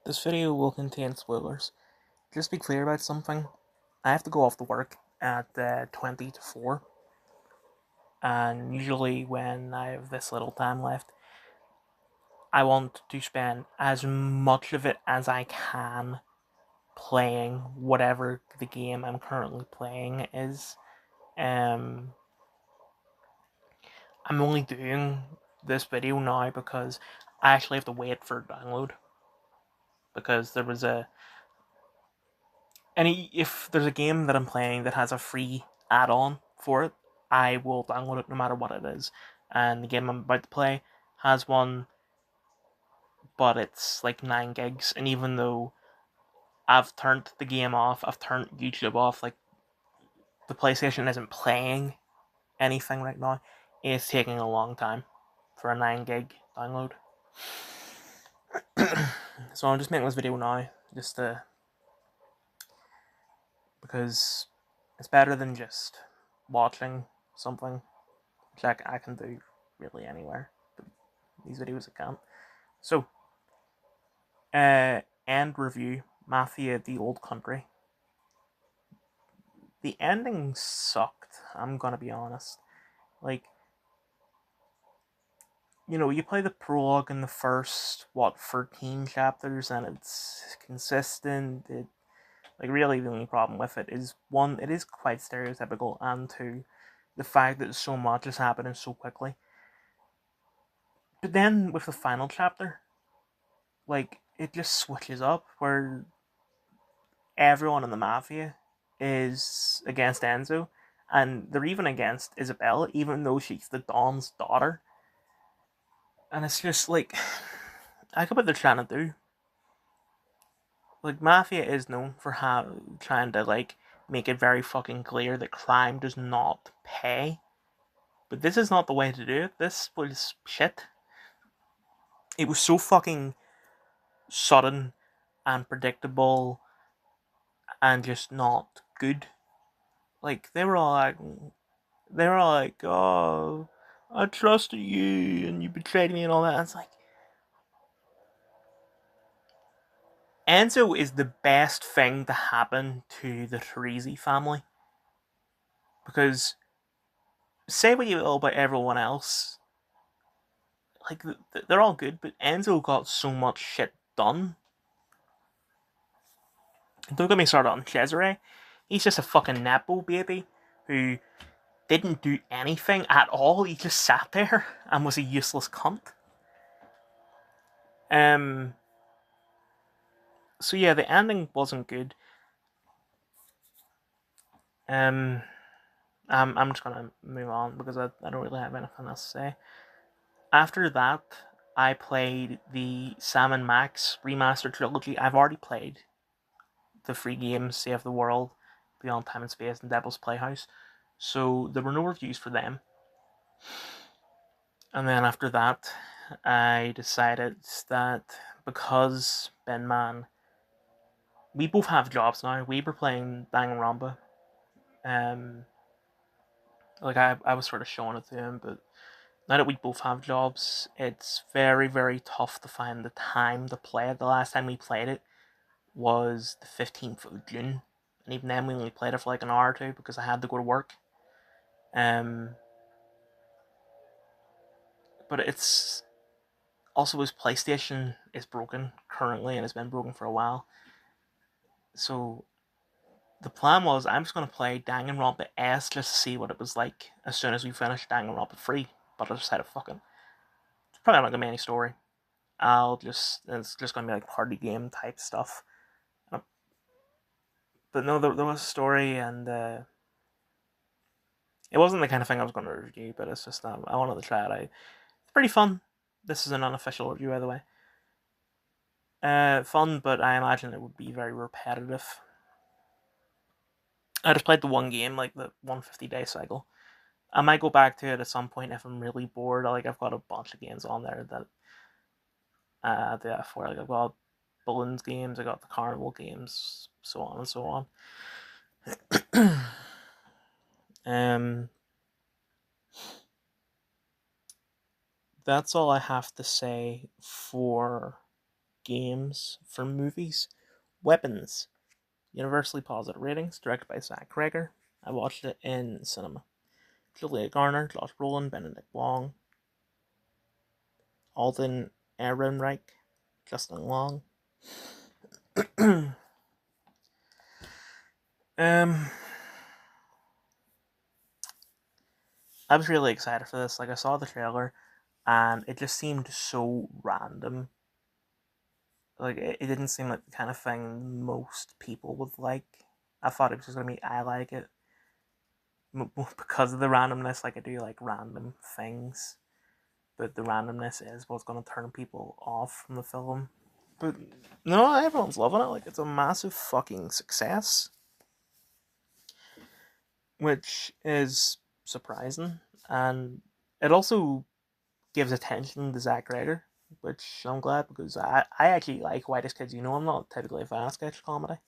This video will contain spoilers. Just be clear about something. I have to go off to work at 20 to 4, and usually when I have this little time left, I want to spend as much of it as I can playing whatever the game I'm currently playing is. Um, I'm only doing this video now because I actually have to wait for download, because there was a if there's a game that I'm playing that has a free add-on for it, I will download it no matter what it is. And the game I'm about to play has one, but it's like 9 gigs. And even though I've turned the game off, I've turned YouTube off, like the PlayStation isn't playing anything right now, it's taking a long time for a 9 gig download. So I'm just making this video now, just to, because it's better than just watching something, which I can do really anywhere, but these videos I can't. So, end review, Mafia, the Old Country. The ending sucked, I'm gonna be honest. Like, you play the prologue in the first, 13 chapters, and it's consistent. Really, the only problem with it is, one, it is quite stereotypical, and two, the fact that so much is happening so quickly. But then, with the final chapter, it just switches up, where everyone in the mafia is against Enzo, and they're even against Isabella, even though she's the Don's daughter. And it's just like, I get what they're trying to do. Like, mafia is known for trying to make it very fucking clear that crime does not pay. But this is not the way to do it. This was shit. It was so fucking sudden and predictable and just not good. Like, they were all like, "Oh, I trusted you and you betrayed me," and all that. And it's like, Enzo is the best thing to happen to the Teresi family, because, say what you will about everyone else, like, they're all good, but Enzo got so much shit done. Don't get me started on Cesare. He's just a fucking nepo baby who didn't do anything at all. He just sat there and was a useless cunt. Um. So yeah, the ending wasn't good. Um. I'm just gonna move on because I don't really have anything else to say. After that, I played the Sam and Max remastered trilogy. I've already played the free games, Save the World, Beyond Time and Space, and Devil's Playhouse, so there were no reviews for them. And then after that, I decided that, because Ben Man, we both have jobs now. We were playing Danganronpa. Um, I was sort of showing it to him, but now that we both have jobs, it's very, very tough to find the time to play it. The last time we played it was the 15th of June, and even then we only played it for like an hour or two because I had to go to work. Um, but it's also, his PlayStation is broken currently and has been broken for a while. So the plan was, I'm just going to play Danganronpa S just to see what it was like as soon as we finished Danganronpa 3. But I decided, fucking, it's probably not going to be any story. It's just going to be like party game type stuff. But no, there was a story, and it wasn't the kind of thing I was going to review, but it's just, I wanted to try it out. It's pretty fun. This is an unofficial review, by the way. Fun, but I imagine it would be very repetitive. I just played the one game, like the 150-day cycle. I might go back to it at some point if I'm really bored. I've got a bunch of games on there that for. I've got balloons games, I got the carnival games, so on and so on. um, that's all I have to say for games for movies. Weapons, universally positive ratings, directed by Zach Cregger. I watched it in cinema. Julia Garner, Josh Brolin, Benedict Wong, Alden Ehrenreich, Justin Long. um, I was really excited for this. Like, I saw the trailer, and it just seemed so random. Like, it didn't seem like the kind of thing most people would like. I thought it was just gonna be I like it because of the randomness. Like, I do like random things, but the randomness is what's gonna turn people off from the film. But no, everyone's loving it. Like, it's a massive fucking success, which is surprising, and it also gives attention to Zack Ryder, which I'm glad, because I actually like Whitest Kids. I'm not typically a fan of sketch comedy.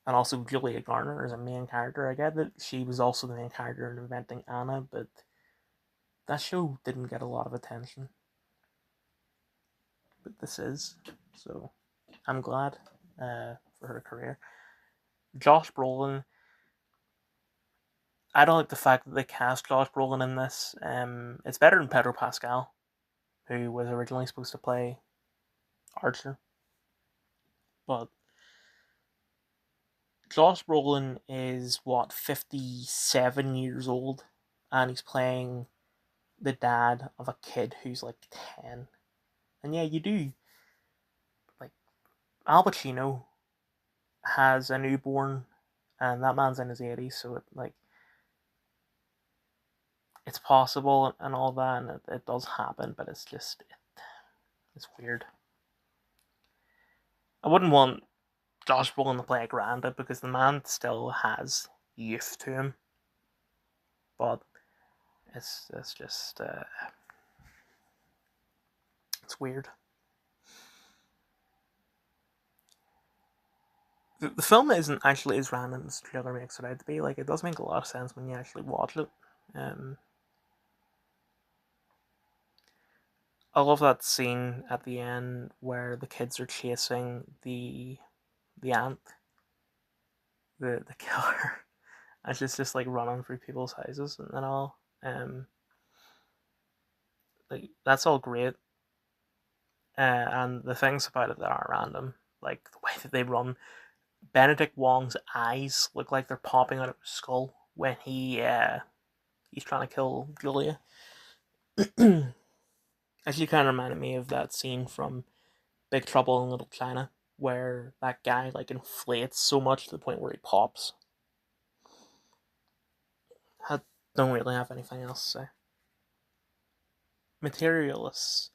And also Julia Garner is a main character. I get that she was also the main character in Inventing Anna, but that show didn't get a lot of attention. But this is. So I'm glad for her career. Josh Brolin. I don't like the fact that they cast Josh Brolin in this. It's better than Pedro Pascal, who was originally supposed to play Archer. But Josh Brolin is 57 years old, and he's playing the dad of a kid who's like 10. And yeah, you do. Like, Al Pacino has a newborn, and that man's in his 80s, so it's possible and all that, and it does happen, but it's weird. I wouldn't want Josh Brolin to play a Granda because the man still has youth to him, but it's just it's weird. The film isn't actually as random as the trailer makes it out to be. Like, it does make a lot of sense when you actually watch it. Um, I love that scene at the end where the kids are chasing the ant, the killer, and she's just like running through people's houses and all. Like, that's all great, and the things about it that are random, like the way that they run. Benedict Wong's eyes look like they're popping out of his skull when he's trying to kill Julia. Actually, kind of reminded me of that scene from Big Trouble in Little China, where that guy like inflates so much to the point where he pops. I don't really have anything else to say. Materialists,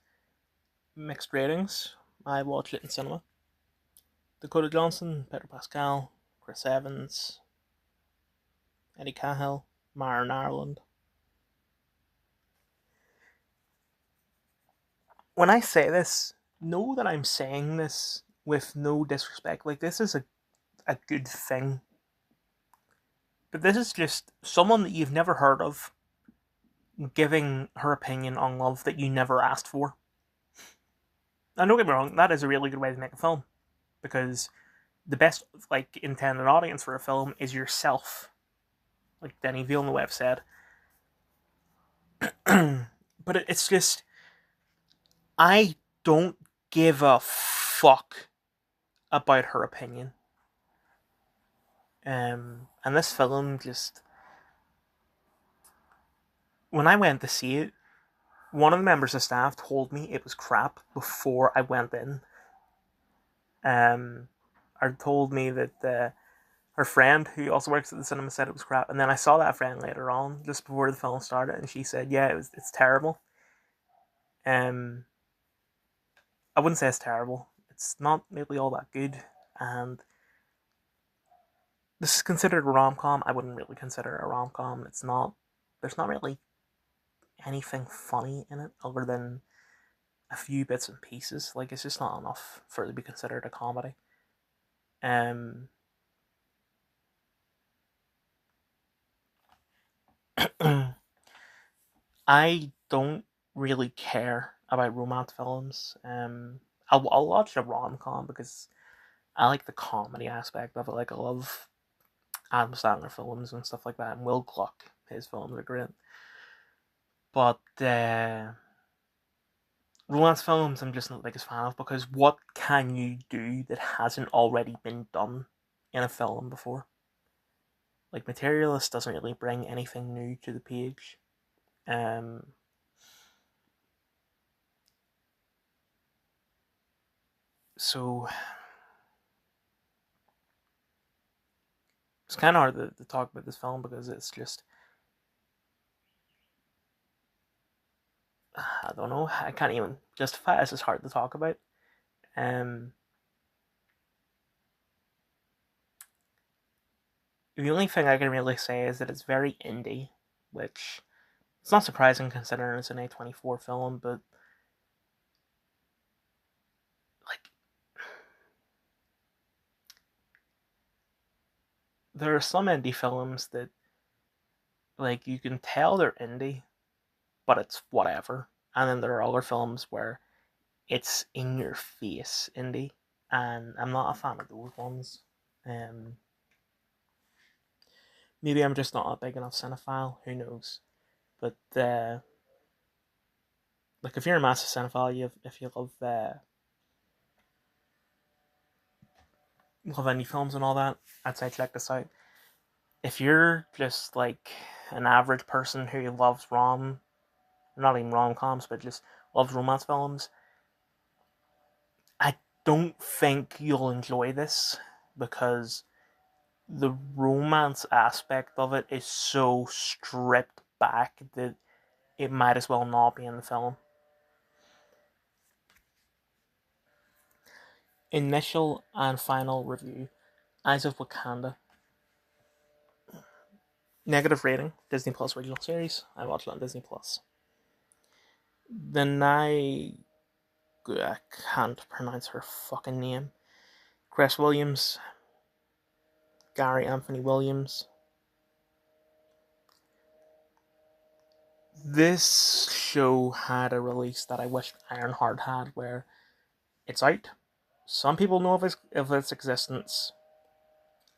mixed ratings. I watched it in cinema. Dakota Johnson, Pedro Pascal, Chris Evans, Eddie Cahill, Myron Ireland. When I say this, know that I'm saying this with no disrespect. Like, this is a good thing. But this is just someone that you've never heard of giving her opinion on love that you never asked for. And don't get me wrong, that is a really good way to make a film, because the best like intended audience for a film is yourself, like Denny Villeneuve said. But it's just, I don't give a fuck about her opinion. And this film just, when I went to see it, one of the members of staff told me it was crap before I went in. Or told me that her friend, who also works at the cinema, said it was crap. And then I saw that friend later on, just before the film started, and she said, "Yeah, it's terrible." Um, I wouldn't say it's terrible. It's not really all that good, and this is considered a rom com. I wouldn't really consider it a rom com. It's not. There's not really anything funny in it other than a few bits and pieces. Like, it's just not enough for it to be considered a comedy. Um, I don't really care about romance films. I'll watch a rom-com because I like the comedy aspect of it. Like, I love Adam Sandler films and stuff like that, and Will Gluck, his films are great. But romance films, I'm just not the biggest fan of, because what can you do that hasn't already been done in a film before? Like, Materialist doesn't really bring anything new to the page. Um, so it's kind of hard to talk about this film because it's just, I don't know, I can't even justify it. It's just hard to talk about. Um, the only thing I can really say is that it's very indie, which it's not surprising considering it's an A24 film, but like, there are some indie films that, like, you can tell they're indie, but it's whatever. And then there are other films where it's in your face indie, and I'm not a fan of those ones. Um, Maybe I'm just not a big enough cinephile. Who knows? But like, if you're a massive cinephile, if you love indie films and all that, I'd say check this out. If you're just like an average person who loves not even rom coms, but just loves romance films, I don't think you'll enjoy this because the romance aspect of it is so stripped back that it might as well not be in the film. Initial and final review: Eyes of Wakanda. Negative rating: Disney Plus original series. I watched it on Disney Plus. Then I can't pronounce her fucking name. Chris Williams, Gary Anthony Williams. This show had a release that I wished Ironheart had, where it's out. Some people know of its existence.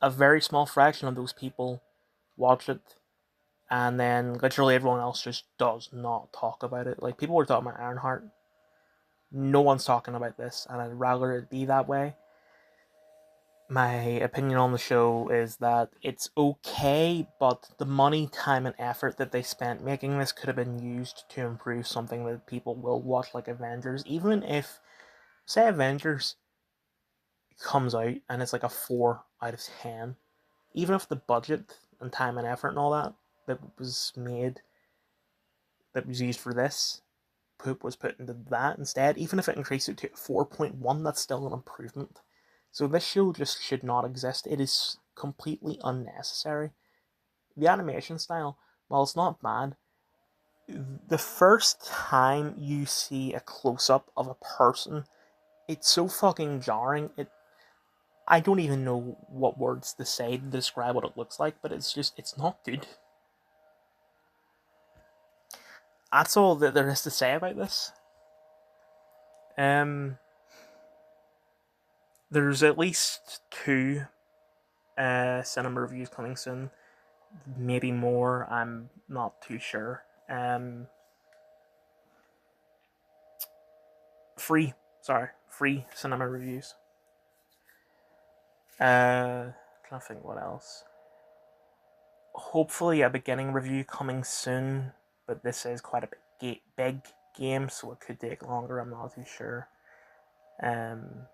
A very small fraction of those people watch it, and then literally everyone else just does not talk about it. Like, people were talking about Ironheart. No one's talking about this, and I'd rather it be that way. My opinion on the show is that it's okay, but the money, time, and effort that they spent making this could have been used to improve something that people will watch, like Avengers. Even if, say, Avengers comes out and it's like a 4 out of 10, even if the budget and time and effort and all that was made, that was used for this, was put into that instead, even if it increased it to 4.1, that's still an improvement. So this show just should not exist. It is completely unnecessary. The animation style, while it's not bad, the first time you see a close up of a person, it's so fucking jarring. I don't even know what words to say to describe what it looks like, but it's not good. That's all that there is to say about this. Um, there's at least 2 cinema reviews coming soon. Maybe more. I'm not too sure. Free. Sorry, free cinema reviews. Trying to think what else. Hopefully, a beginning review coming soon, but this is quite a big game, so it could take longer. I'm not too sure. Um,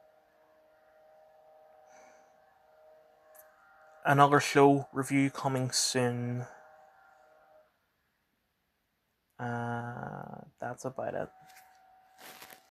Another show review coming soon. That's about it.